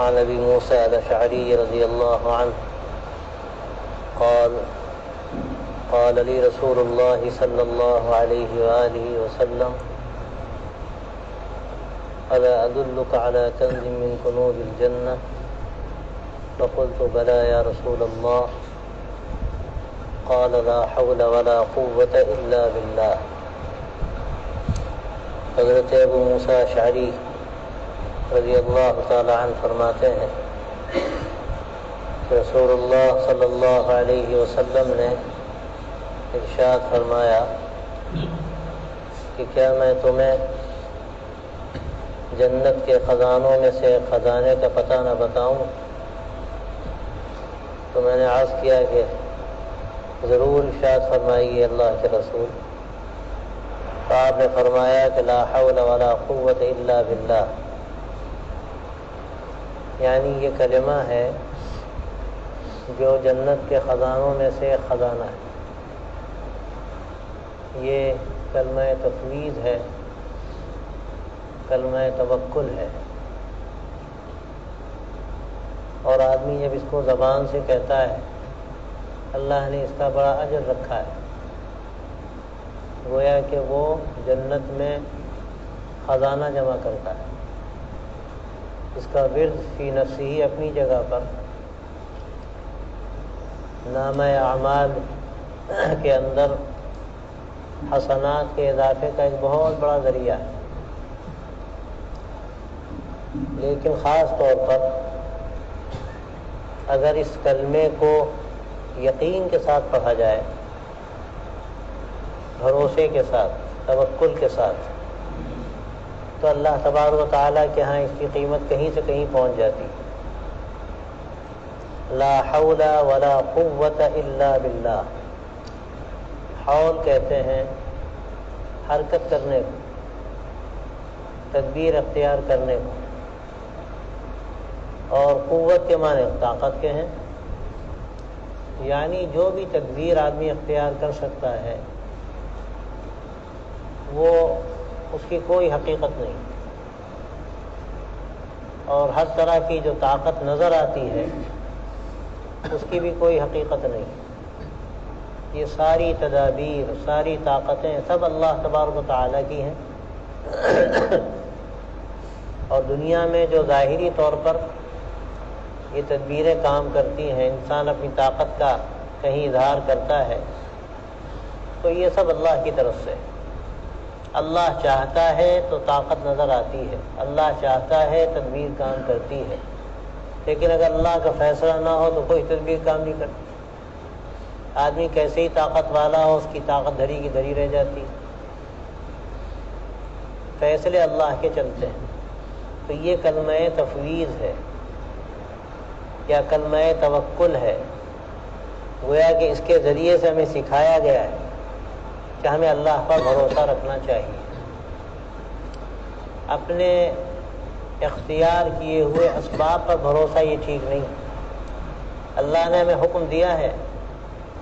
عن أبي موسى الأشعري رضي الله عنه قال لي رسول الله صلى الله عليه وآله وسلم ألا أدلك على كنز من كنوز الجنة فقلت بلى يا رسول الله قال لا حول ولا قوة إلا بالله. حضرت ابو موسیٰ اشعری رضی اللہ تعالی عنہ فرماتے ہیں کہ رسول اللہ صلی اللہ علیہ وسلم نے ارشاد فرمایا کہ کیا میں تمہیں جنت کے خزانوں میں سے خزانے کا پتہ نہ بتاؤں؟ تو میں نے عرض کیا کہ ضرور ارشاد فرمائیے اللہ کے رسول. تو آپ نے فرمایا کہ لا حول ولا قوت الا باللہ، یعنی یہ کلمہ ہے جو جنت کے خزانوں میں سے ایک خزانہ ہے. یہ کلمہ تفویض ہے، کلمہ توکل ہے، اور آدمی جب اس کو زبان سے کہتا ہے اللہ نے اس کا بڑا اجر رکھا ہے. گویا کہ وہ جنت میں خزانہ جمع کرتا ہے. اس کا ورد فی نفسی ہی اپنی جگہ پر نامہ اعمال کے اندر حسنات کے اضافے کا ایک بہت بڑا ذریعہ ہے. لیکن خاص طور پر اگر اس کلمے کو یقین کے ساتھ پڑھا جائے، بھروسے کے ساتھ، توکل کے ساتھ، تو اللہ تبارک و تعالیٰ کے ہاں اس کی قیمت کہیں سے کہیں پہنچ جاتی. لا حول ولا قوت الا باللہ. حول کہتے ہیں حرکت کرنے کو، تدبیر اختیار کرنے کو، اور قوت کے معنی طاقت کے ہیں. یعنی جو بھی تدبیر آدمی اختیار کر سکتا ہے وہ اس کی کوئی حقیقت نہیں، اور ہر طرح کی جو طاقت نظر آتی ہے اس کی بھی کوئی حقیقت نہیں. یہ ساری تدابیر، ساری طاقتیں سب اللہ تبارک و تعالیٰ کی ہیں. اور دنیا میں جو ظاہری طور پر یہ تدبیریں کام کرتی ہیں، انسان اپنی طاقت کا کہیں اظہار کرتا ہے، تو یہ سب اللہ کی طرف سے. اللہ چاہتا ہے تو طاقت نظر آتی ہے، اللہ چاہتا ہے تدبیر کام کرتی ہے. لیکن اگر اللہ کا فیصلہ نہ ہو تو کوئی تدبیر کام نہیں کرتی. آدمی کیسے ہی طاقت والا ہو، اس کی طاقت دھری کی دھری رہ جاتی. فیصلے اللہ کے چلتے ہیں. تو یہ کلمہ تفویض ہے یا کلمہ توکل ہے. گویا کہ اس کے ذریعے سے ہمیں سکھایا گیا ہے کہ ہمیں اللہ پر بھروسہ رکھنا چاہیے. اپنے اختیار کیے ہوئے اسباب پر بھروسہ یہ ٹھیک نہیں. اللہ نے ہمیں حکم دیا ہے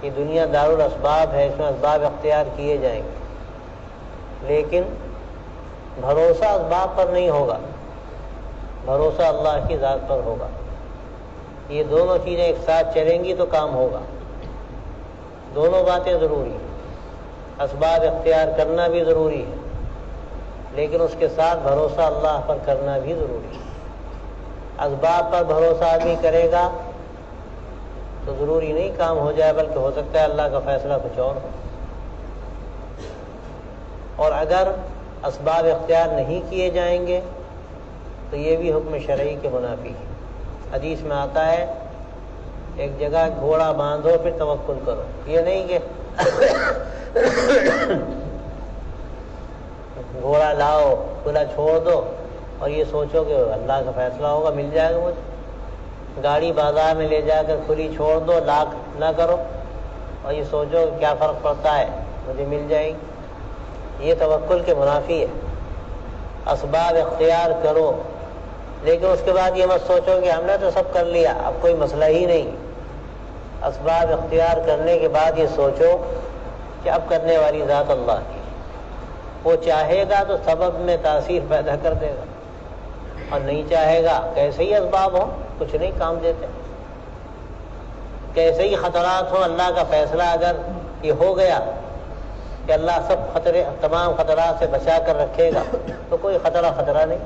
کہ دنیا دار الاسباب ہے، اس میں اسباب اختیار کیے جائیں گے، لیکن بھروسہ اسباب پر نہیں ہوگا، بھروسہ اللہ کی ذات پر ہوگا. یہ دونوں چیزیں ایک ساتھ چلیں گی تو کام ہوگا. دونوں باتیں ضروری ہیں. اسباب اختیار کرنا بھی ضروری ہے، لیکن اس کے ساتھ بھروسہ اللہ پر کرنا بھی ضروری ہے. اسباب پر بھروسہ آدمی کرے گا تو ضروری نہیں کام ہو جائے، بلکہ ہو سکتا ہے اللہ کا فیصلہ کچھ اور ہو. اور اگر اسباب اختیار نہیں کیے جائیں گے تو یہ بھی حکم شرعی کے منافی ہے. حدیث میں آتا ہے ایک جگہ گھوڑا باندھو پھر توکل کرو. یہ نہیں کہ گھوڑا لاؤ کھلا چھوڑ دو اور یہ سوچو کہ اللہ کا فیصلہ ہوگا مل جائے گا مجھے. گاڑی بازار میں لے جا کر کھلی چھوڑ دو، لاکھ نہ کرو اور یہ سوچو کہ کیا فرق پڑتا ہے مجھے مل جائے گی. یہ توکل کے منافی ہے. اسباب اختیار کرو، لیکن اس کے بعد یہ مت سوچو کہ ہم نے تو سب کر لیا اب کوئی مسئلہ ہی نہیں. اسباب اختیار کرنے کے بعد یہ سوچو کہ اب کرنے والی ذات اللہ کی. وہ چاہے گا تو سبب میں تاثیر پیدا کر دے گا، اور نہیں چاہے گا کیسے ہی اسباب ہوں کچھ نہیں کام دیتے، کیسے ہی خطرات ہوں، اللہ کا فیصلہ اگر یہ ہو گیا کہ اللہ سب خطرے تمام خطرات سے بچا کر رکھے گا تو کوئی خطرہ نہیں۔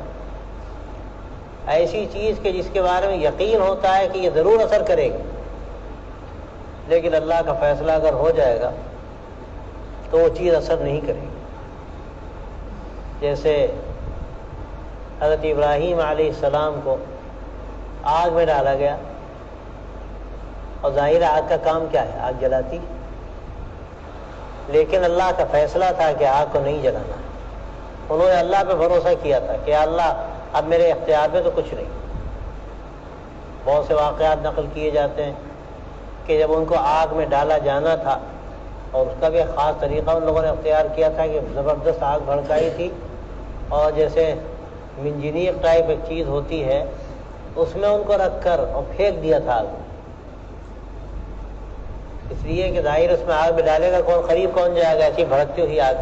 ایسی چیز کہ جس کے بارے میں یقین ہوتا ہے کہ یہ ضرور اثر کرے گی، لیکن اللہ کا فیصلہ اگر ہو جائے گا تو وہ چیز اثر نہیں کرے گی۔ جیسے حضرت ابراہیم علیہ السلام کو آگ میں ڈالا گیا، اور ظاہر آگ کا کام کیا ہے؟ آگ جلاتی، لیکن اللہ کا فیصلہ تھا کہ آگ کو نہیں جلانا۔ انہوں نے اللہ پہ بھروسہ کیا تھا کہ اللہ اب میرے اختیار میں تو کچھ نہیں۔ بہت سے واقعات نقل کیے جاتے ہیں کہ جب ان کو آگ میں ڈالا جانا تھا، اور اس کا بھی ایک خاص طریقہ ان لوگوں نے اختیار کیا تھا کہ زبردست آگ بھڑکائی تھی، اور جیسے منجنیق ٹائپ ایک چیز ہوتی ہے اس میں ان کو رکھ کر اور پھینک دیا تھا آگ میں، اس لیے کہ ظاہر اس میں آگ میں ڈالے گا کون، قریب کون جائے گا ایسی بھڑکتی ہوئی آگ۔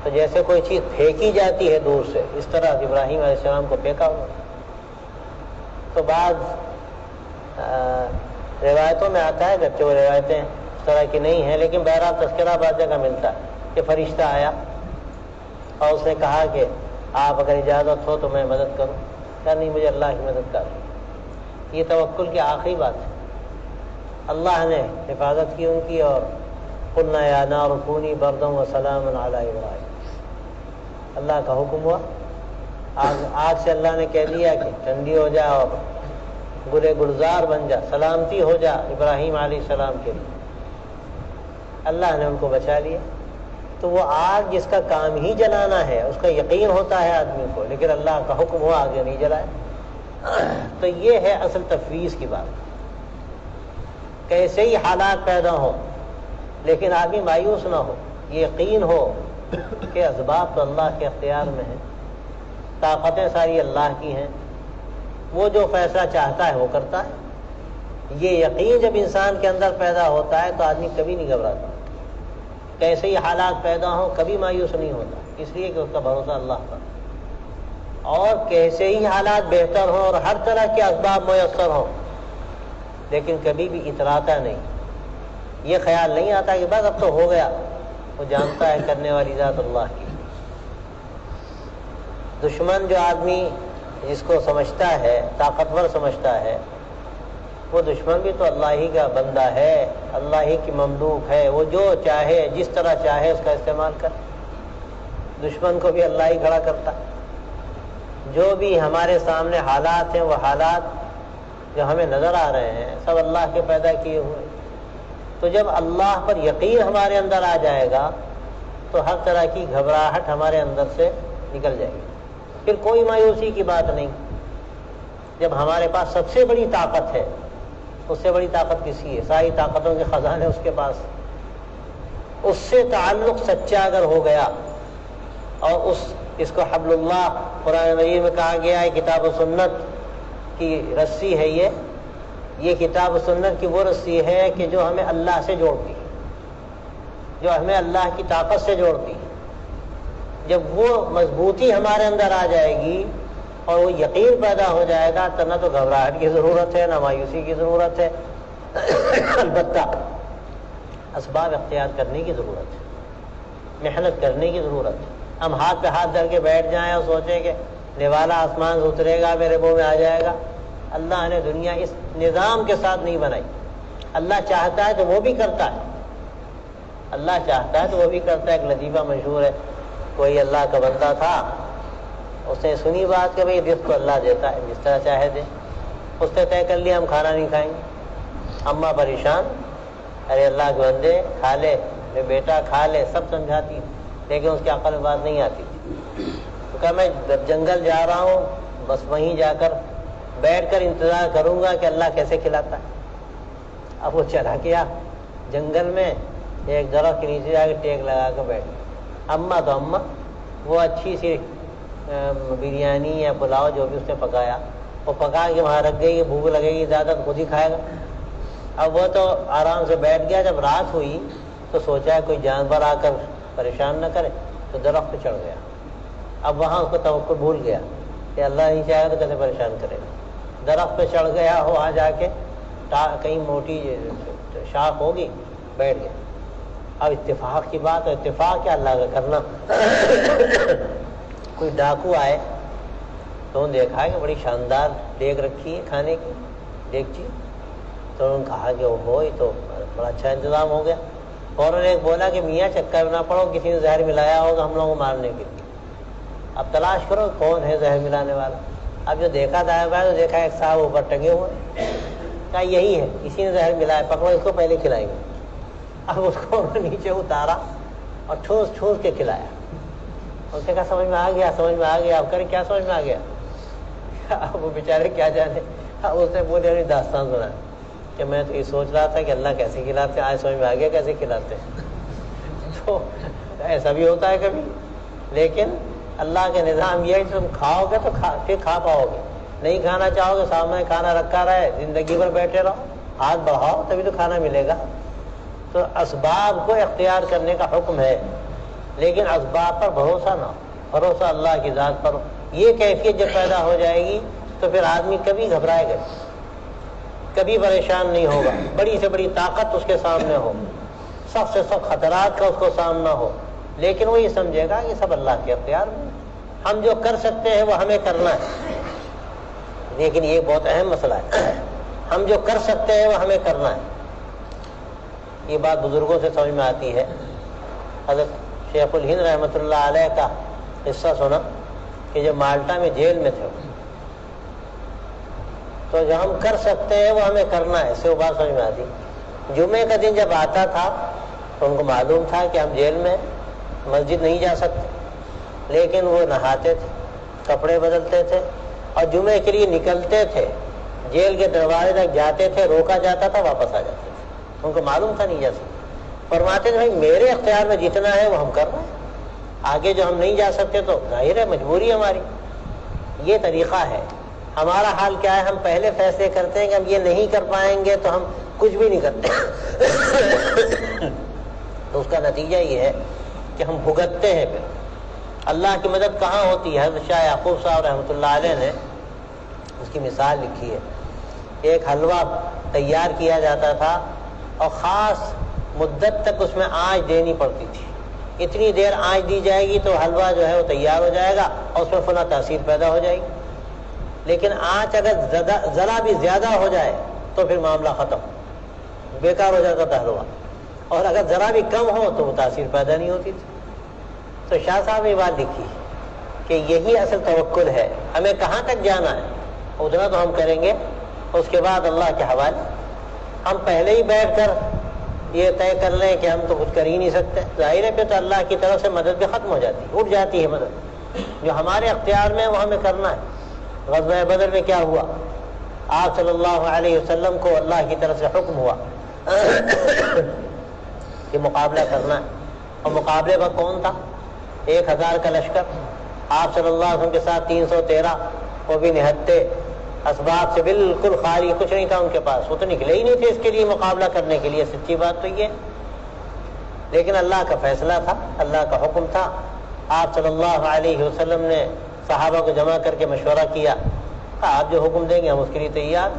تو جیسے کوئی چیز پھینکی جاتی ہے دور سے، اس طرح ابراہیم علیہ السلام کو پھینکا ہوا۔ تو بعض روایتوں میں آتا ہے، جبکہ وہ روایتیں اس طرح کی نہیں ہیں، لیکن بہرحال تذکرہ بعض جگہ ملتا ہے کہ فرشتہ آیا اور اس نے کہا کہ آپ اگر اجازت ہو تو میں مدد کروں، کہا نہیں مجھے اللہ کی مدد کر۔ یہ توکل کی آخری بات ہے، اللہ نے حفاظت کی ان کی، اور قلنا یا نار کونی بردا وسلاما علی ابراہیم، اللہ کا حکم ہوا، آگ سے اللہ نے کہہ دیا کہ ٹھنڈی ہو جا اور گلے گلزار بن جا، سلامتی ہو جا ابراہیم علیہ السلام کے لیے۔ اللہ نے ان کو بچا لیا۔ تو وہ آگ جس کا کام ہی جلانا ہے اس کا یقین ہوتا ہے آدمی کو، لیکن اللہ کا حکم ہوا آگے نہیں جلائے۔ تو یہ ہے اصل تفویض کی بات۔ کیسے ہی حالات پیدا ہو لیکن آدمی مایوس نہ ہو، یہ یقین ہو کہ اسباب تو اللہ کے اختیار میں ہیں، طاقتیں ساری اللہ کی ہیں، وہ جو فیصلہ چاہتا ہے وہ کرتا ہے۔ یہ یقین جب انسان کے اندر پیدا ہوتا ہے تو آدمی کبھی نہیں گھبراتا، کیسے ہی حالات پیدا ہوں کبھی مایوس نہیں ہوتا، اس لیے کہ اس کا بھروسہ اللہ پر۔ اور کیسے ہی حالات بہتر ہوں اور ہر طرح کے اسباب میسر ہوں لیکن کبھی بھی اتراتا نہیں، یہ خیال نہیں آتا کہ بس اب تو ہو گیا، وہ جانتا ہے کرنے والی ذات اللہ کی۔ دشمن جو آدمی جس کو سمجھتا ہے، طاقتور سمجھتا ہے، وہ دشمن بھی تو اللہ ہی کا بندہ ہے، اللہ ہی کی مملوک ہے، وہ جو چاہے جس طرح چاہے اس کا استعمال کر۔ دشمن کو بھی اللہ ہی کھڑا کرتا۔ جو بھی ہمارے سامنے حالات ہیں وہ حالات جو ہمیں نظر آ رہے ہیں سب اللہ کے پیدا کیے ہوئے۔ تو جب اللہ پر یقین ہمارے اندر آ جائے گا تو ہر طرح کی گھبراہٹ ہمارے اندر سے نکل جائے گی، پھر کوئی مایوسی کی بات نہیں۔ جب ہمارے پاس سب سے بڑی طاقت ہے، اس سے بڑی طاقت کسی ہے؟ ساری طاقتوں کے خزانے اس کے پاس، اس سے تعلق سچا اگر ہو گیا، اور اس کو حبل اللہ قرآن مجید میں کہا گیا ہے، کتاب و سنت کی رسی ہے یہ کتاب و سنت کی وہ رسی ہے کہ جو ہمیں اللہ سے جوڑتی ہے، جو ہمیں اللہ کی طاقت سے جوڑتی ہے۔ جب وہ مضبوطی ہمارے اندر آ جائے گی اور وہ یقین پیدا ہو جائے گا تو نہ تو گھبراہٹ کی ضرورت ہے نہ مایوسی کی ضرورت ہے، البتہ اسباب اختیار کرنے کی ضرورت ہے، محنت کرنے کی ضرورت ہے۔ ہم ہاتھ پہ ہاتھ دھر کے بیٹھ جائیں اور سوچیں کہ نوالا آسمان سے اترے گا میرے منہ میں آ جائے گا۔ اللہ نے دنیا اس نظام کے ساتھ نہیں بنائی۔ اللہ چاہتا ہے تو وہ بھی کرتا ہے، اللہ چاہتا ہے تو وہ بھی کرتا ہے۔ ایک لطیفہ مشہور ہے، کوئی اللہ کا بندہ تھا، اس نے سنی بات کہ بھئی رزق کو اللہ دیتا ہے جس طرح چاہے دے، اس نے طے کر لیا ہم کھانا نہیں کھائیں گے۔ اماں پریشان، ارے اللہ کے بندے کھا لے، میرے بیٹا کھا لے، سب سمجھاتی، لیکن اس کی عقل میں بات نہیں آتی تھی۔ تو کہا میں جنگل جا رہا ہوں، بس وہیں جا کر بیٹھ کر انتظار کروں گا کہ اللہ کیسے کھلاتا ہے۔ اب وہ چلا گیا جنگل میں، ایک درخت کے نیچے جا کے ٹیک لگا کر بیٹھ گیا۔ اماں تو اماں، وہ اچھی سی بریانی یا پلاؤ جو بھی اس نے پکایا وہ پکا کے وہاں رکھ گئی، بھوک لگے گی زیادہ تو خود ہی کھائے گا۔ اب وہ تو آرام سے بیٹھ گیا۔ جب رات ہوئی تو سوچا ہے کوئی جانور آ کر پریشان نہ کرے، تو درخت پہ چڑھ گیا۔ اب وہاں اس کو توکل بھول گیا، کہ اللہ نہیں چاہے تو کیسے پریشان کرے گا. درخت پہ چڑھ گیا ہو, وہاں جا کے کہیں موٹی شاخ ہوگی, بیٹھ گیا. اب اتفاق کی بات ہے, اتفاق کیا اللہ کا کرنا. کوئی ڈاکو آئے تو دیکھا کہ بڑی شاندار دیگ رکھی ہے کھانے کی دیگچی, تو انہوں نے کہا کہ وہ ہی تو بڑا اچھا انتظام ہو گیا. فوراً ایک بولا کہ میاں چکر نہ پڑو, کسی نے زہر ملایا ہوگا ہم لوگوں کو مارنے کے لیے, اب تلاش کرو کون ہے زہر ملانے والا. اب جو دیکھا دایا بھائی تو دیکھا ایک صاحب اوپر ٹنگے ہوئے, کہا یہی ہے, کسی نے زہر ملایا, پکڑو اس کو پہلے کھلائیں گے. اب اس کو نیچے اتارا اور ٹھوس ٹھوس کے کھلایا. اس نے کہا سمجھ میں آ گیا, سمجھ میں آ گیا. اب کرے کیا سمجھ میں آ گیا, اب وہ بیچارے کیا جانے. اس نے پوری اپنی داستان سنا کہ میں تو یہ سوچ رہا تھا کہ اللہ کیسے کھلاتے, آج سمجھ میں آ گیا کیسے کھلاتے. تو ایسا بھی ہوتا ہے کبھی, لیکن اللہ کا نظام یہ ہے کہ تم کھاؤ گے تو پھر کھا پاؤ گے, نہیں کھانا چاہو گے سامنے کھانا رکھا رہے, زندگی بھر بیٹھے رہو, ہاتھ بڑھاؤ تبھی تو کھانا ملے گا. تو اسباب کو اختیار کرنے کا حکم ہے, لیکن اسباب پر بھروسہ نہ ہو, بھروسہ اللہ کی ذات پر ہو. یہ کیفیت جب پیدا ہو جائے گی تو پھر آدمی کبھی گھبرائے گا, کبھی پریشان نہیں ہوگا. بڑی سے بڑی طاقت اس کے سامنے ہو, سخت سے سخت خطرات کا اس کو سامنا ہو, لیکن وہ یہ سمجھے گا کہ سب اللہ کے اختیار میں. ہم جو کر سکتے ہیں وہ ہمیں کرنا ہے, لیکن یہ بہت اہم مسئلہ ہے, ہم جو کر سکتے ہیں وہ ہمیں کرنا ہے. یہ بات بزرگوں سے سمجھ میں آتی ہے. حضرت شیخ الہند رحمۃ اللہ علیہ کا قصہ سنا کہ جب مالٹا میں جیل میں تھے, تو جو ہم کر سکتے ہیں وہ ہمیں کرنا ہے, اس سے وہ بات سمجھ میں آتی. جمعے کا دن جب آتا تھا تو ان کو معلوم تھا کہ ہم جیل میں مسجد نہیں جا سکتے, لیکن وہ نہاتے تھے, کپڑے بدلتے تھے اور جمعے کے لیے نکلتے تھے, جیل کے دروازے تک جاتے تھے, روکا جاتا تھا, واپس آ جاتے تھے. ان کو معلوم تھا نہیں جا سکتے. فرماتے تھے بھائی میرے اختیار میں جتنا ہے وہ ہم کر رہے ہیں, آگے جو ہم نہیں جا سکتے تو ظاہر ہے مجبوری ہماری. یہ طریقہ ہے. ہمارا حال کیا ہے, ہم پہلے فیصلے کرتے ہیں کہ ہم یہ نہیں کر پائیں گے تو ہم کچھ بھی نہیں کرتے. تو اس کا نتیجہ یہ ہے کہ ہم بھگتتے ہیں. پھر اللہ کی مدد کہاں ہوتی ہے. حضرت شاہ یعقوب صاحب رحمۃ اللہ علیہ نے اس کی مثال لکھی ہے. ایک حلوہ تیار کیا جاتا تھا اور خاص مدت تک اس میں آنچ دینی پڑتی تھی. اتنی دیر آنچ دی جائے گی تو حلوہ جو ہے وہ تیار ہو جائے گا اور اس میں فلاں تاثیر پیدا ہو جائے گی. لیکن آنچ اگر ذرا بھی زیادہ ہو جائے تو پھر معاملہ ختم, بیکار ہو جاتا تھا حلوہ, اور اگر ذرا بھی کم ہو تو وہ تاثیر پیدا نہیں ہوتی تھی. تو شاہ صاحب نے یہ بات لکھی کہ یہی اصل توکل ہے. ہمیں کہاں تک جانا ہے اتنا تو ہم کریں گے, اس کے بعد اللہ کے حوالے. ہم پہلے ہی بیٹھ کر یہ طے کر لیں کہ ہم تو کچھ کر ہی نہیں سکتے, ظاہر ہے پھر تو اللہ کی طرف سے مدد بھی ختم ہو جاتی ہے, اٹھ جاتی ہے مدد. جو ہمارے اختیار میں وہ ہمیں کرنا ہے. غزوہ بدر میں کیا ہوا, آپ صلی اللہ علیہ وسلم کو اللہ کی طرف سے حکم ہوا کہ مقابلہ کرنا ہے, اور مقابلے پر کون تھا, 1000 کا لشکر. آپ صلی اللہ علیہ وسلم کے ساتھ 313, وہ بھی نہتے, اسباب سے بالکل خالی, کچھ نہیں تھا ان کے پاس. وہ تو نکلے ہی نہیں تھے اس کے لیے مقابلہ کرنے کے لیے. سچی بات تو یہ, لیکن اللہ کا فیصلہ تھا, اللہ کا حکم تھا. آپ صلی اللہ علیہ وسلم نے صحابہ کو جمع کر کے مشورہ کیا, آپ جو حکم دیں گے ہم اس کے لیے تیار.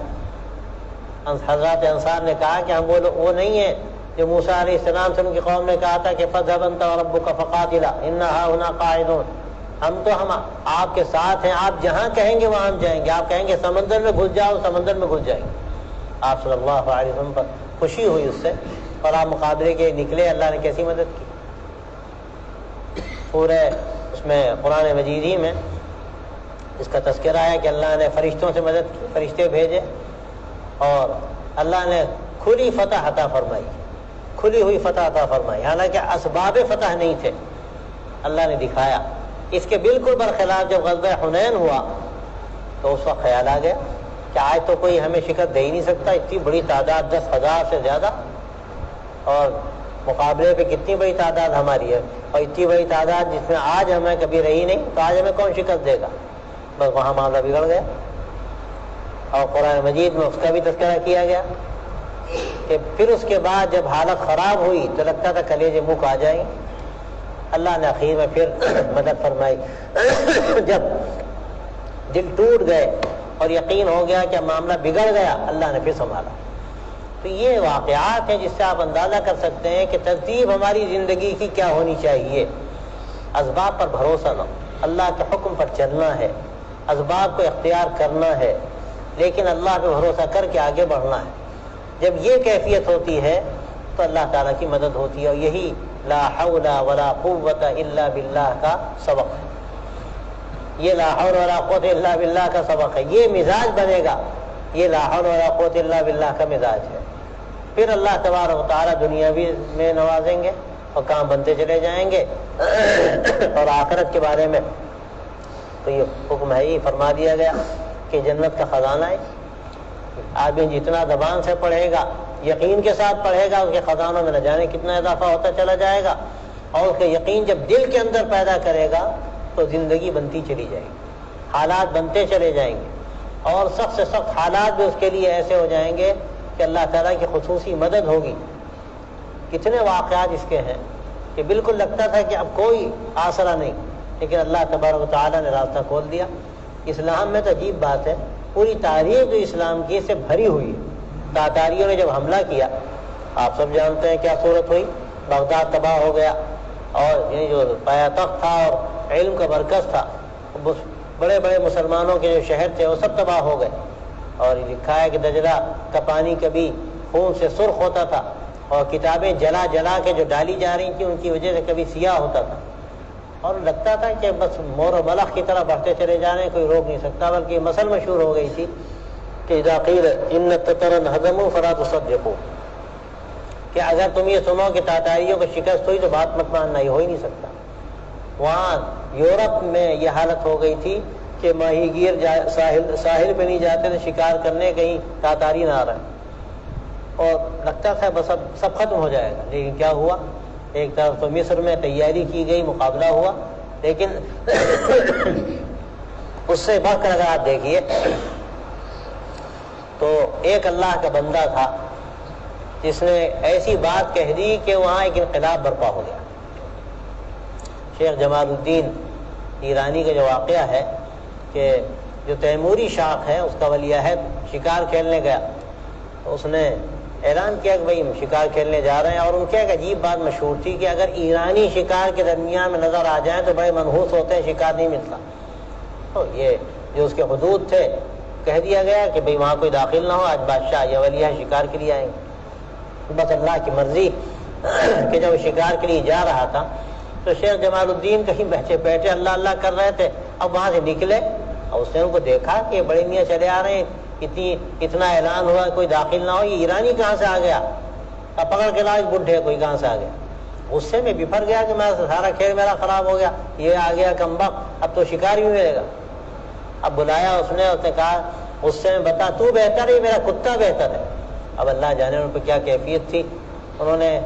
حضرات انصار نے کہا کہ ہم وہ نہیں ہیں جو موسیٰ علیہ السلام سے ان کی قوم نے کہا تھا کہ فَاذْهَبْ أَنْتَ وَرَبُّكَ فَقَاتِلَا إِنَّا هَاهُنَا قَاعِدُونَ. ہم آپ کے ساتھ ہیں, آپ جہاں کہیں گے وہاں ہم جائیں گے. آپ کہیں گے سمندر میں گھس جاؤ, سمندر میں گھس جائیں گے. آپ صلی اللہ علیہ وسلم پر خوشی ہوئی اس سے, اور آپ مقابلے کے نکلے. اللہ نے کیسی مدد کی. پورے اس میں قرآن مجید ہی میں اس کا تذکرہ ہے کہ اللہ نے فرشتوں سے مدد کی, فرشتے بھیجے, اور اللہ نے کھلی فتح عطا فرمائی, کھلی ہوئی فتح عطا فرمائی. حالانکہ اسباب فتح نہیں تھے, اللہ نے دکھایا. اس کے بالکل برخلاف جب غزوہ حنین ہوا تو اس وقت خیال آ گیا کہ آج تو کوئی ہمیں شکست دے ہی نہیں سکتا. اتنی بڑی تعداد, 10,000 سے زیادہ, اور مقابلے پہ کتنی بڑی تعداد ہماری ہے, اور اتنی بڑی تعداد جس میں آج ہمیں کبھی رہی نہیں, تو آج ہمیں کون شکست دے گا. بس وہاں معاملہ بگڑ گیا. اور قرآن مجید میں اس کا بھی تذکرہ کیا گیا کہ پھر اس کے بعد جب حالت خراب ہوئی تو لگتا تھا کلیجے منہ آ جائیں. اللہ نے اخیر میں پھر مدد فرمائی. جب دل ٹوٹ گئے اور یقین ہو گیا کہ معاملہ بگڑ گیا، اللہ نے پھر سنبھالا۔ تو یہ واقعات ہیں جس سے آپ اندازہ کر سکتے ہیں کہ ترتیب ہماری زندگی کی کیا ہونی چاہیے۔ اسباب پر بھروسہ نہ، اللہ کے حکم پر چلنا ہے، اسباب کو اختیار کرنا ہے، لیکن اللہ پہ بھروسہ کر کے آگے بڑھنا ہے۔ جب یہ کیفیت ہوتی ہے تو اللہ تعالیٰ کی مدد ہوتی ہے، اور یہی لا حول ولا قوت الا باللہ کا سبق ہے۔ یہ لا حول ولا قوت الا باللہ کا سبق ہے، یہ مزاج بنے گا، یہ لا حول ولا قوت الا باللہ کا مزاج ہے۔ پھر اللہ تبارک و تعالیٰ دنیا بھی میں نوازیں گے اور کام بنتے چلے جائیں گے، اور آخرت کے بارے میں تو یہ حکم ہے ہی، فرما دیا گیا کہ جنت کا خزانہ ہے۔ آدمی جتنا زبان سے پڑھے گا، یقین کے ساتھ پڑھے گا، اس کے خزانوں میں نہ جانے کتنا اضافہ ہوتا چلا جائے گا، اور اس کے یقین جب دل کے اندر پیدا کرے گا تو زندگی بنتی چلی جائے گی، حالات بنتے چلے جائیں گے، اور سخت سے سخت حالات بھی اس کے لیے ایسے ہو جائیں گے کہ اللہ تعالیٰ کی خصوصی مدد ہوگی۔ کتنے واقعات اس کے ہیں کہ بالکل لگتا تھا کہ اب کوئی آسرا نہیں، لیکن اللہ تبارک و تعالیٰ نے راستہ کھول دیا۔ اسلام میں تو عجیب بات ہے، پوری تاریخ جو اسلام کی سے بھری ہوئی ہے۔ تاتاریوں نے جب حملہ کیا، آپ سب جانتے ہیں کیا صورت ہوئی، بغداد تباہ ہو گیا، اور یہ جو پایا تخت تھا اور علم کا مرکز تھا، بڑے بڑے مسلمانوں کے جو شہر تھے وہ سب تباہ ہو گئے۔ اور لکھا ہے کہ دجلہ کا پانی کبھی خون سے سرخ ہوتا تھا، اور کتابیں جلا جلا کے جو ڈالی جا رہی تھیں ان کی وجہ سے کبھی سیاہ ہوتا تھا، اور لگتا تھا کہ بس مور و ملخ کی طرح بڑھتے چلے جا رہے ہیں، کوئی روک نہیں سکتا۔ بلکہ یہ مثل مشہور ہو گئی تھی کہ اذا قیل ان التتر انہزموا فلا تصدقوا، کہ اگر تم یہ سنو کہ تاتاریوں کو شکست ہوئی تو بات مت ماننا، یہ ہو ہی نہیں سکتا۔ وہاں یورپ میں یہ حالت ہو گئی تھی کہ ماہی گیر ساحل پہ نہیں جاتے تھے شکار کرنے، کہیں تاتاری نہ آ رہا ہے، اور لگتا تھا بس اب سب ختم ہو جائے گا۔ لیکن کیا ہوا، ایک طرف تو مصر میں تیاری کی گئی، مقابلہ ہوا، لیکن اس سے بڑھ کر اگر آپ دیکھیے تو ایک اللہ کا بندہ تھا جس نے ایسی بات کہہ دی کہ وہاں ایک انقلاب برپا ہو گیا۔ شیخ جمال الدین ایرانی کا جو واقعہ ہے کہ جو تیموری شاخ ہے اس کا ولی عہد شکار کھیلنے گیا، تو اس نے اعلان کیا کہ بھائی ہم شکار کھیلنے جا رہے ہیں، اور ان کی ایک عجیب بات مشہور تھی کہ اگر ایرانی شکار کے درمیان میں نظر آ جائیں تو بڑے منحوس ہوتے ہیں، شکار نہیں ملتا۔ تو یہ جو اس کے حدود تھے کہہ دیا گیا کہ بھئی وہاں کوئی داخل نہ ہو، آج بادشاہ یا ولی عہد شکار کے لیے آئیں گے۔ بس اللہ کی مرضی کہ جب شکار کے لیے جا رہا تھا تو شیخ جمال الدین کہیں بیٹھے اللہ اللہ کر رہے تھے، اب وہاں سے نکلے اور اس نے ان کو دیکھا کہ بڑے میاں چلے آ رہے ہیں، اتنا اعلان ہوا کوئی داخل نہ ہو، یہ ایرانی کہاں سے آ گیا، اب پکڑ کے لاؤ بڈھے کوئی کہاں سے آ گیا۔ غصے میں بفر گیا کہ میں سارا کھیل میرا خراب ہو گیا، یہ آ گیا کمبخت، اب تو شکار بھی ملے گا۔ اب بلایا اس نے کہا غصے میں بتا تو بہتر ہے میرا کتا بہتر ہے۔ اب اللہ جانے ان پہ کیا کیفیت تھی۔ انہوں نے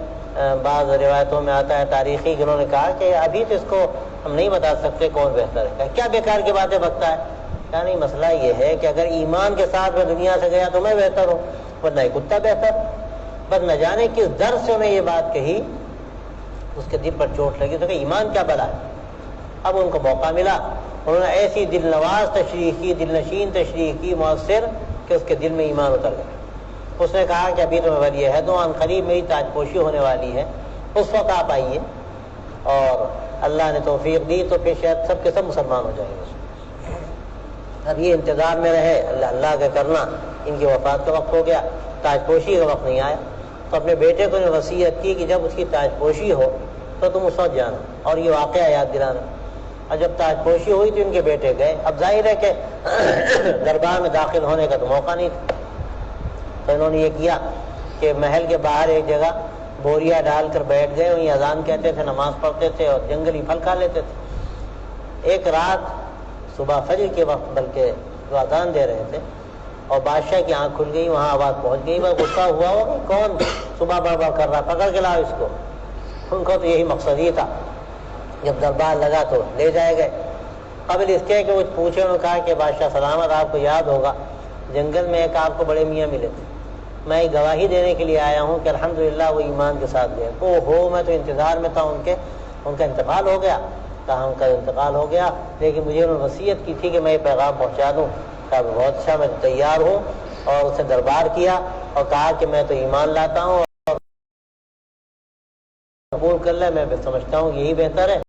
بعض روایتوں میں آتا ہے تاریخی کہ انہوں نے کہا کہ ابھی تو اس کو ہم نہیں بتا سکتے کون بہتر ہے، کیا بیکار کی باتیں بکتا ہے۔ کیا نہیں، مسئلہ یہ ہے کہ اگر ایمان کے ساتھ میں دنیا سے گیا تو میں بہتر ہوں، ورنہ کتا بہتر۔ بس نہ جانے کس در سے انہیں یہ بات کہی، اس کے دل پر چوٹ لگی تو کہ ایمان کیا بلا ہے۔ اب ان کو موقع ملا، انہوں نے ایسی دل نواز تشریح کی، دل نشین تشریح کی، مؤثر، کہ اس کے دل میں ایمان اتر گیا۔ اس نے کہا کہ ابھی تو میں ولی عہد ہوں، عنقریب میری تاج پوشی ہونے والی ہے، اس وقت آپ آئیے، اور اللہ نے توفیق دی تو پھر شاید سب کے سب مسلمان ہو جائیں گے۔ اب یہ انتظار میں رہے، اللہ کا کرنا، ان کی وفات کا وقت ہو گیا، تاج پوشی کا وقت نہیں آیا، تو اپنے بیٹے کو نے وصیت کی کہ جب اس کی تاج پوشی ہو تو تم اس وقت جانا اور یہ واقعہ یاد دلانا۔ اور جب تاج پوشی ہوئی تو ان کے بیٹے گئے۔ اب ظاہر ہے کہ دربار میں داخل ہونے کا تو موقع نہیں تھا، تو انہوں نے یہ کیا کہ محل کے باہر ایک جگہ بوریا ڈال کر بیٹھ گئے، وہیں اذان کہتے تھے، نماز پڑھتے تھے اور جنگلی پھل کھا لیتے تھے۔ ایک رات صبح فجر کے وقت بلکہ جو اذان دے رہے تھے اور بادشاہ کی آنکھ کھل گئی، وہاں آواز پہنچ گئی، وہ غصہ ہوا ہوگا کون صبح بڑبڑ کر رہا، پکڑ کے لاؤ اس کو۔ ان کو تو یہی مقصد ہی تھا، جب دربار لگا تو لے جائے گئے۔ قبل اس کے کہ وہ پوچھے، انہوں نے کہا کہ بادشاہ سلامت، آپ کو یاد ہوگا جنگل میں ایک آپ کو بڑے میاں ملے تھے، میں گواہی دینے کے لیے آیا ہوں کہ الحمدللہ وہ ایمان کے ساتھ گئے۔ او ہو، میں تو انتظار میں تھا ان کا انتقال ہو گیا۔ تاہم ان کا انتقال ہو گیا، لیکن مجھے انہوں نے وصیت کی تھی کہ میں یہ پیغام پہنچا دوں۔ کہا بہت اچھا، میں تیار ہوں، اور اسے دربار کیا اور کہا کہ میں تو ایمان لاتا ہوں اور قبول کر لے، میں سمجھتا ہوں یہی بہتر ہے۔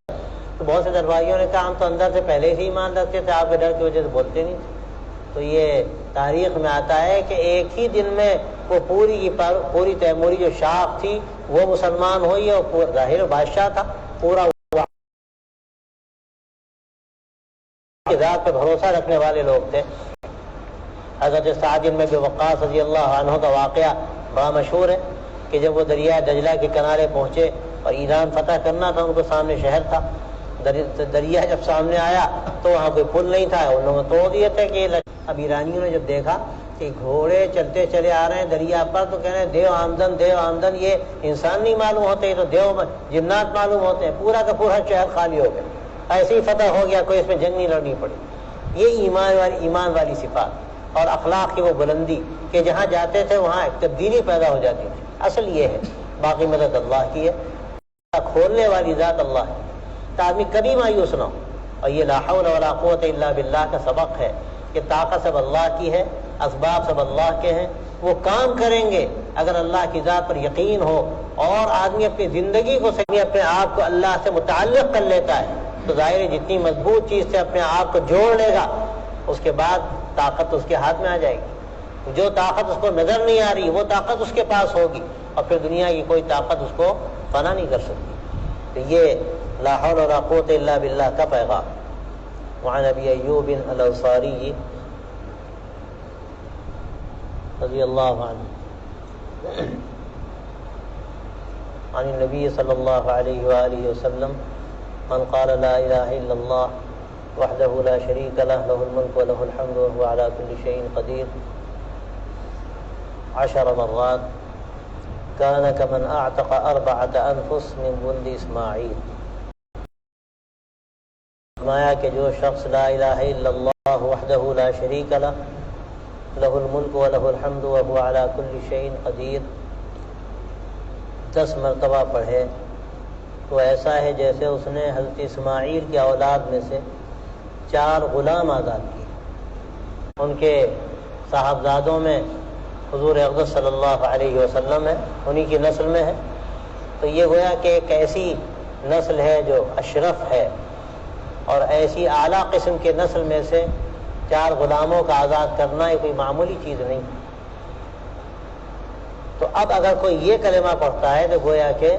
تو بہت سے درباریوں نے کہا ہم تو اندر سے پہلے سے ایمان رکھتے تھے، آپ کے ڈر کی وجہ سے بولتے نہیں تھے۔ تو یہ تاریخ میں آتا ہے کہ ایک ہی دن میں وہ پوری کی پوری تیموری جو شاخ تھی وہ مسلمان ہوئی، اور ظاہر بادشاہ تھا، پورا ذات پہ بھروسہ رکھنے والے لوگ تھے۔ حضرت سعد بن ابی وقاص رضی اللہ عنہ کا واقعہ بڑا مشہور ہے کہ جب وہ دریائے دجلہ کے کنارے پہنچے اور ایران فتح کرنا تھا، ان کو سامنے شہر تھا، دریا جب سامنے آیا تو وہاں کوئی پل نہیں تھا، انہوں نے توڑ دیے تھے کہ اب ایرانیوں نے جب دیکھا کہ گھوڑے چلتے چلے آ رہے ہیں دریا پر، تو کہہ رہے ہیں دیو آمدن دیو آمدن، یہ انسان نہیں معلوم ہوتے، یہ تو دیو جنات معلوم ہوتے ہیں۔ پورا کا پورا شہر خالی ہو گیا، ایسے ہی فتح ہو گیا، کوئی اس میں جنگ نہیں لڑنی پڑی۔ یہ ایمان والی صفات اور اخلاق کی وہ بلندی کہ جہاں جاتے تھے وہاں ایک تبدیلی پیدا ہو جاتی تھی۔ اصل یہ ہے، باقی مدد اللہ کی ہے، کھولنے والی ذات اللہ ہے، تو آدمی کبھی مایوس نہ ہو۔ اور یہ لا حول ولا قوت الا باللہ کا سبق ہے کہ طاقت سب اللہ کی ہے، اسباب سب اللہ کے ہیں، وہ کام کریں گے اگر اللہ کی ذات پر یقین ہو، اور آدمی اپنی زندگی کو صحیح اپنے آپ کو اللہ سے متعلق کر لیتا ہے، تو ظاہر ہے جتنی مضبوط چیز سے اپنے آپ کو جوڑ لے گا اس کے بعد طاقت اس کے ہاتھ میں آ جائے گی۔ جو طاقت اس کو نظر نہیں آ رہی وہ طاقت اس کے پاس ہوگی، اور پھر دنیا کی کوئی طاقت اس کو فنا نہیں کر سکتی۔ تو یہ لا حول ولا قوت الا باللہ کا پیغام۔ وعن ابی ایوب الانصاری رضی اللہ عنہ عن النبی صلی اللہ علیہ وآلہ وسلم من قال لا الہ الا اللہ وحدہ لا شریک لہ لہ الملک ولہ الحمد وهو على كل شيء قدیر 10 مرات كان كمن اعتق 4 انفس من ولد اسماعیل۔ فرمایا کہ جو شخص لا الہ الا اللہ وحدہ لا شریک لہ لہ الملک ولہ الحمد وهو على كل شيء قدیر 10 مرتبہ پڑھے تو ایسا ہے جیسے اس نے حضرت اسماعیل کی اولاد میں سے 4 غلام آزاد کیے۔ ان کے صاحبزادوں میں حضور اقدس صلی اللہ علیہ وسلم ہے، انہی کی نسل میں ہے۔ تو یہ گویا کہ ایک ایسی نسل ہے جو اشرف ہے، اور ایسی اعلیٰ قسم کے نسل میں سے 4 غلاموں کا آزاد کرنا یہ کوئی معمولی چیز نہیں۔ تو اب اگر کوئی یہ کلمہ پڑھتا ہے تو گویا کہ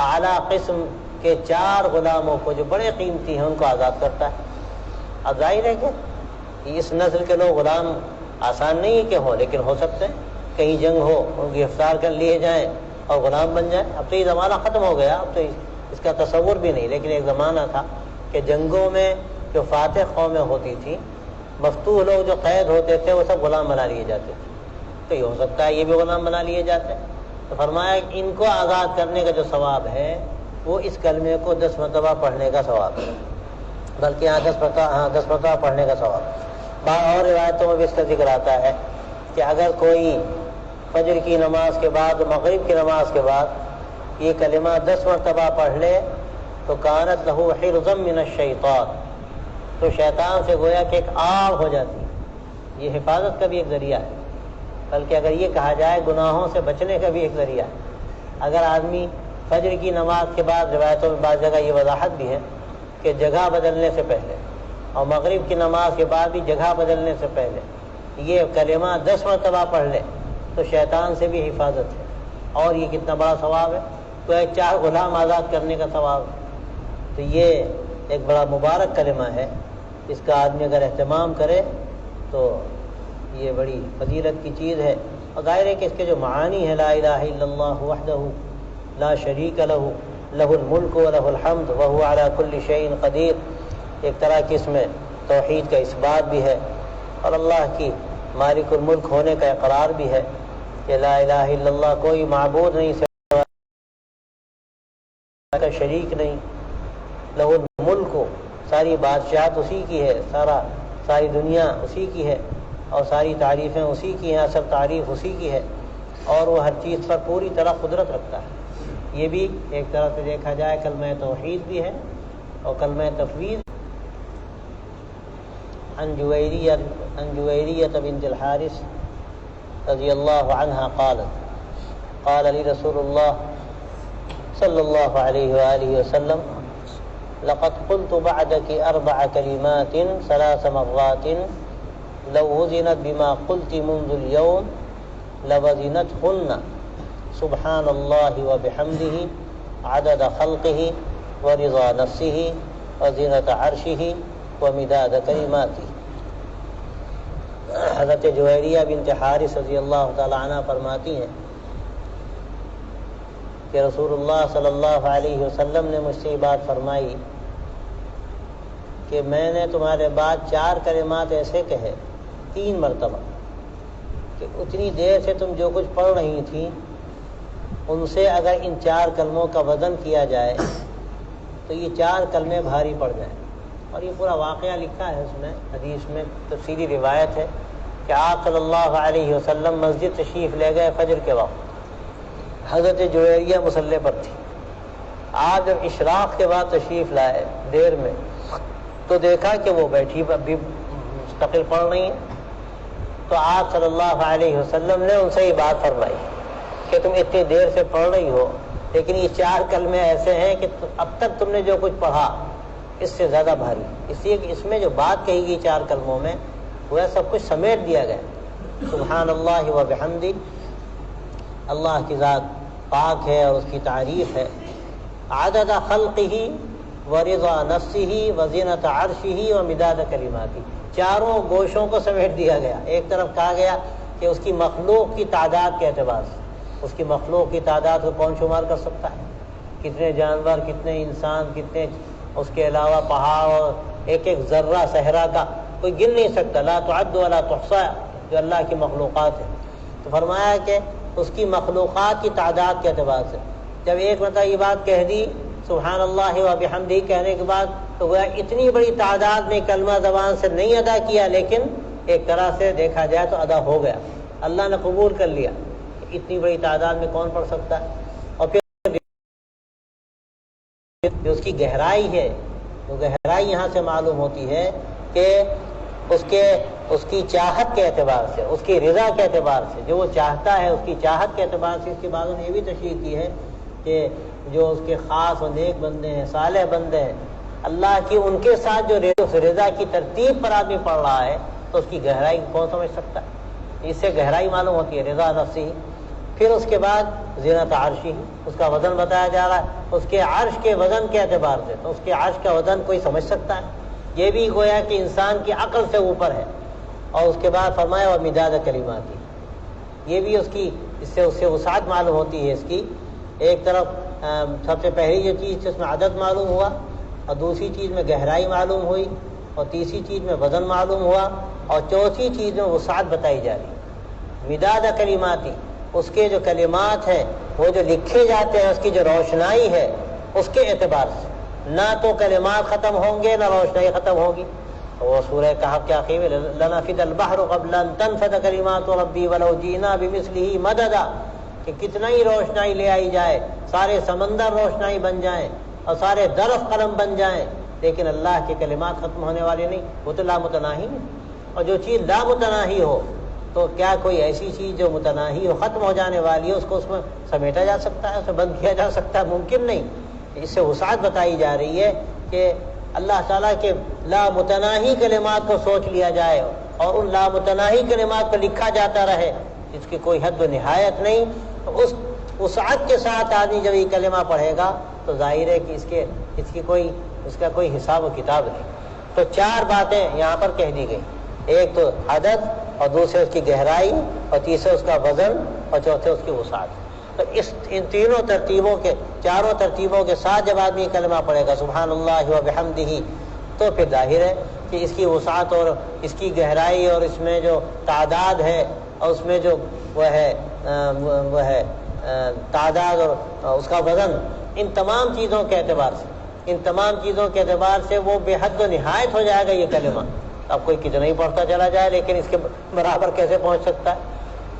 اعلیٰ قسم کے 4 غلاموں کو جو بڑے قیمتی ہیں ان کو آزاد کرتا ہے۔ اب ظاہر ہے کہ اس نسل کے لوگ غلام آسان نہیں ہے کہ ہوں، لیکن ہو سکتے ہیں، کہیں جنگ ہو ان کی گرفتار کر لیے جائیں اور غلام بن جائیں۔ اب تو یہ زمانہ ختم ہو گیا، اب تو اس کا تصور بھی نہیں، لیکن ایک زمانہ تھا کہ جنگوں میں جو فاتح قومیں ہوتی تھیں، مفتوح لوگ جو قید ہوتے تھے وہ سب غلام بنا لیے جاتے تھے۔ تو یہ ہو سکتا ہے یہ بھی غلام بنا لیے جاتے ہیں۔ تو فرمایا کہ ان کو آزاد کرنے کا جو ثواب ہے وہ اس کلمے کو 10 مرتبہ پڑھنے کا ثواب ہے، بلکہ یہاں 10 مرتبہ پڑھنے کا ثواب۔ اور روایتوں میں بھی اس کا ذکر آتا ہے کہ اگر کوئی فجر کی نماز کے بعد مغرب کی نماز کے بعد یہ کلمہ 10 مرتبہ پڑھ لے تو کانت لہ حرزا من الشیطان، تو شیطان سے گویا کہ ایک آڑ ہو جاتی ہے۔ یہ حفاظت کا بھی ایک ذریعہ ہے، بلکہ اگر یہ کہا جائے گناہوں سے بچنے کا بھی ایک ذریعہ ہے۔ اگر آدمی فجر کی نماز کے بعد، روایتوں میں بعض جگہ یہ وضاحت بھی ہے کہ جگہ بدلنے سے پہلے، اور مغرب کی نماز کے بعد بھی جگہ بدلنے سے پہلے یہ کلمہ 10 مرتبہ پڑھ لے تو شیطان سے بھی حفاظت ہے۔ اور یہ کتنا بڑا ثواب ہے، تو ایک 4 غلام آزاد کرنے کا ثواب ہے۔ تو یہ ایک بڑا مبارک کلمہ ہے، اس کا آدمی اگر اہتمام کرے تو یہ بڑی فضیلت کی چیز ہے۔ اور ظاہر ہے کہ اس کے جو معانی ہے لا الہ الا اللہ وحدہ لا شریک لہ لہ الملک ولہ الحمد وہو علی کل شیء قدیر، ایک طرح کی اس میں توحید کا اثبات بھی ہے، اور اللہ کی مالک الملک ہونے کا اقرار بھی ہے کہ لا الہ الا اللہ، کوئی معبود نہیں سوا کا شریک نہیں، لہ الملک، ساری بادشاہت اسی کی ہے، ساری دنیا اسی کی ہے، اور ساری تعریفیں اسی کی ہیں، اصل تعریف اسی کی ہے، اور وہ ہر چیز پر پوری طرح قدرت رکھتا ہے۔ یہ بھی ایک طرح سے دیکھا جائے کلمہ توحید بھی ہے، اور کلمہ تفویض عن جویریة بنت الحارث رضی اللہ عنہ قالت قال لی رسول اللہ صلی اللہ علیہ وآلہ وسلم لقد قلت بعدك 4 كلمات 3 مرات لو وزنت بما قلت منذ اليوم لوزنتهن سبحان الله وبحمده عدد خلقه ورضا نفسه وزنة عرشه ومداد کلماتی۔ حضرت جویریہ بنت حارث رضی اللہ تعالی عنہ فرماتی ہیں کہ رسول اللہ صلی اللہ علیہ وسلم نے مجھ سے یہ بات فرمائی کہ میں نے تمہارے بعد 4 کلمات ایسے کہے 3 مرتبہ کہ اتنی دیر سے تم جو کچھ پڑھ رہی تھیں ان سے اگر ان 4 کلموں کا وزن کیا جائے تو یہ 4 کلمے بھاری پڑ جائیں۔ اور یہ پورا واقعہ لکھا ہے اس میں، حدیث میں تفصیلی روایت ہے کہ آپ صلی اللہ علیہ وسلم مسجد تشریف لے گئے فجر کے وقت، حضرت جویریہ مصلی پر تھی۔ آپ جب اشراق کے بعد تشریف لائے دیر میں تو دیکھا کہ وہ بیٹھی بھی مستقل پڑھ رہی ہیں، تو آپ صلی اللہ علیہ وسلم نے ان سے یہ بات فرمائی کہ تم اتنی دیر سے پڑھ رہی ہو لیکن یہ 4 کلمے ایسے ہیں کہ اب تک تم نے جو کچھ پڑھا اس سے زیادہ بھاری، اس لیے کہ اس میں جو بات کہی گئی 4 کلموں میں وہ سب کچھ سمیٹ دیا گیا۔ سبحان اللہ و بحمدہ، اللہ کی ذات پاک ہے اور اس کی تعریف ہے، عدد خلقہ ورضا نفسہ وزینۃ عرشہ ومداد کلماتہ، 4 گوشوں کو سمیٹ دیا گیا۔ ایک طرف کہا گیا کہ اس کی مخلوق کی تعداد کے اعتبار سے، اس کی مخلوق کی تعداد کو کون شمار کر سکتا ہے، کتنے جانور، کتنے انسان، کتنے اس کے علاوہ پہاڑ اور ایک ذرہ صحرا کا کوئی گن نہیں سکتا، لا تعد ولا تحصى، جو اللہ کی مخلوقات ہے۔ تو فرمایا کہ اس کی مخلوقات کی تعداد کے اعتبار سے جب ایک مرتبہ یہ بات کہہ دی سبحان اللہ و بحمدہ کہنے کے بعد تو وہ اتنی بڑی تعداد میں کلمہ زبان سے نہیں ادا کیا، لیکن ایک طرح سے دیکھا جائے تو ادا ہو گیا، اللہ نے قبول کر لیا۔ اتنی بڑی تعداد میں کون پڑھ سکتا ہے؟ اور پھر جو اس کی گہرائی ہے، وہ گہرائی یہاں سے معلوم ہوتی ہے کہ اس کی چاہت کے اعتبار سے، اس کی رضا کے اعتبار سے، جو وہ چاہتا ہے اس کی چاہت کے اعتبار سے، اس کے بعد نے یہ بھی تشریح کی ہے کہ جو اس کے خاص و نیک بندے ہیں، صالح بندے ہیں، اللہ کی ان کے ساتھ جو رضا کی ترتیب پر آدمی پڑھ رہا ہے تو اس کی گہرائی کون سمجھ سکتا ہے؟ اس سے گہرائی معلوم ہوتی ہے، رضا نفسی۔ پھر اس کے بعد زینت عرشی، اس کا وزن بتایا جا رہا ہے، اس کے عرش کے وزن کے اعتبار سے، تو اس کے عرش کا وزن کوئی سمجھ سکتا ہے؟ یہ بھی گویا کہ انسان کی عقل سے اوپر ہے۔ اور اس کے بعد فرمایا اور مداد کلماتی، یہ بھی اس سے وسعت معلوم ہوتی ہے اس کی۔ ایک طرف سب سے پہلی جو چیز اس میں عدد معلوم ہوا، اور دوسری چیز میں گہرائی معلوم ہوئی، اور تیسری چیز میں وزن معلوم ہوا، اور چوتھی چیز میں وسعت بتائی جا رہی۔ مداد کلماتی، اس کے جو کلمات ہیں وہ جو لکھے جاتے ہیں، اس کی جو روشنائی ہے اس کے اعتبار سے نہ تو کلمات ختم ہوں گے نہ روشنائی ختم ہوگی۔ وہ سورہ کہف کے آخر میں لنفد البحر قبل ان تنفد کلمات ربی ولو جئنا بمثلہ مددا، کہ کتنا ہی روشنائی لے آئی جائے، سارے سمندر روشنائی بن جائیں اور سارے درخت قلم بن جائیں، لیکن اللہ کے کلمات ختم ہونے والے نہیں، وہ تو لامتناہی ہے۔ اور جو چیز لامتناہی ہو تو کیا کوئی ایسی چیز جو متناہی ہو، ختم ہو جانے والی ہے، اس کو اس میں سمیٹا جا سکتا ہے، اسے بند کیا جا سکتا ہے؟ ممکن نہیں۔ اس سے وسعت بتائی جا رہی ہے کہ اللہ تعالیٰ کے لامتناہی کلمات کو سوچ لیا جائے اور ان لامتناہی کلمات کو لکھا جاتا رہے، اس کی کوئی حد و نہایت نہیں۔ تو اس وسعت کے ساتھ آدمی جب یہ کلمہ پڑھے گا تو ظاہر ہے کہ اس کا کوئی حساب و کتاب نہیں۔ تو 4 باتیں یہاں پر کہہ دی گئی، ایک تو عدد، اور دوسرے اس کی گہرائی، اور تیسرے اس کا وزن، اور چوتھے اس کی وسعت۔ تو ان تینوں ترتیبوں کے، 4 ترتیبوں کے ساتھ جب آدمی کلمہ پڑھے گا سبحان اللہ و بحمدہ، تو پھر ظاہر ہے کہ اس کی وسعت اور اس کی گہرائی اور اس میں جو تعداد ہے اور اس میں جو وہ ہے تعداد اور اس کا وزن، ان تمام چیزوں کے اعتبار سے وہ بے حد و نہایت ہو جائے گا یہ کلمہ۔ اب کوئی کتنا ہی پڑھتا چلا جائے لیکن اس کے برابر کیسے پہنچ سکتا ہے؟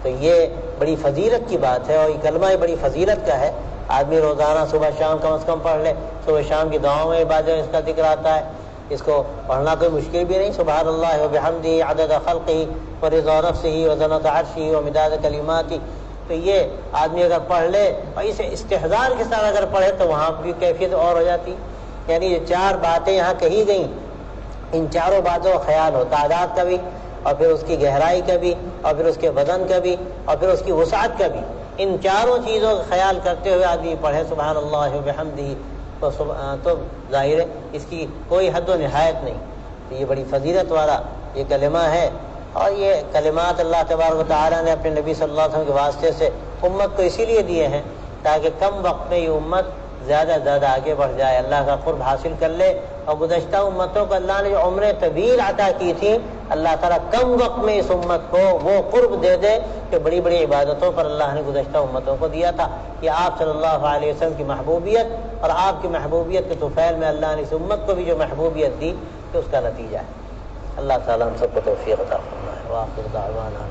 تو یہ بڑی فضیلت کی بات ہے، اور یہ کلمہ بڑی فضیلت کا ہے آدمی روزانہ صبح شام کم از کم پڑھ لے. صبح شام کی دعاؤں میں بعد اس کا ذکر آتا ہے. اس کو پڑھنا کوئی مشکل بھی نہیں. سبحان اللہ و بحمدہ عدد خلقہ ورضا نفسہ وزنۃ عرشہ ومداد کلماتہ. تو یہ آدمی اگر پڑھ لے اور اسے استحضار کے ساتھ اگر پڑھے تو وہاں بھی کیفیت اور ہو جاتی. یعنی یہ 4 باتیں یہاں کہی گئیں، ان چاروں باتوں کا خیال ہو، تعداد کا بھی، اور پھر اس کی گہرائی کا بھی، اور پھر اس کے بدن کا بھی، اور پھر اس کی وسعت کا بھی. ان چاروں چیزوں کا خیال کرتے ہوئے آدمی پڑھے سبحان اللہ و بحمدہ تو ظاہر ہے اس کی کوئی حد و نہایت نہیں. تو یہ بڑی فضیلت والا یہ کلمہ ہے. اور یہ کلمات اللہ تبارک و تعالیٰ نے اپنے نبی صلی اللہ علیہ وسلم کے واسطے سے امت کو اسی لیے دیے ہیں تاکہ کم وقت میں یہ امت زیادہ سے زیادہ آگے بڑھ جائے، اللہ کا قرب حاصل کر لے. اور گزشتہ امتوں کو اللہ نے جو عمریں طویل عطا کی تھی، اللہ تعالیٰ کم وقت میں اس امت کو وہ قرب دے دے کہ بڑی بڑی عبادتوں پر اللہ نے گزشتہ امتوں کو دیا تھا. کہ آپ صلی اللہ علیہ وسلم کی محبوبیت اور آپ کی محبوبیت کے طفیل میں اللہ نے اس امت کو بھی جو محبوبیت دی کہ اس کا نتیجہ ہے. اللہ تعالیٰ ہم سب کو توفیق عطا فرمائے. وآخر دعوانا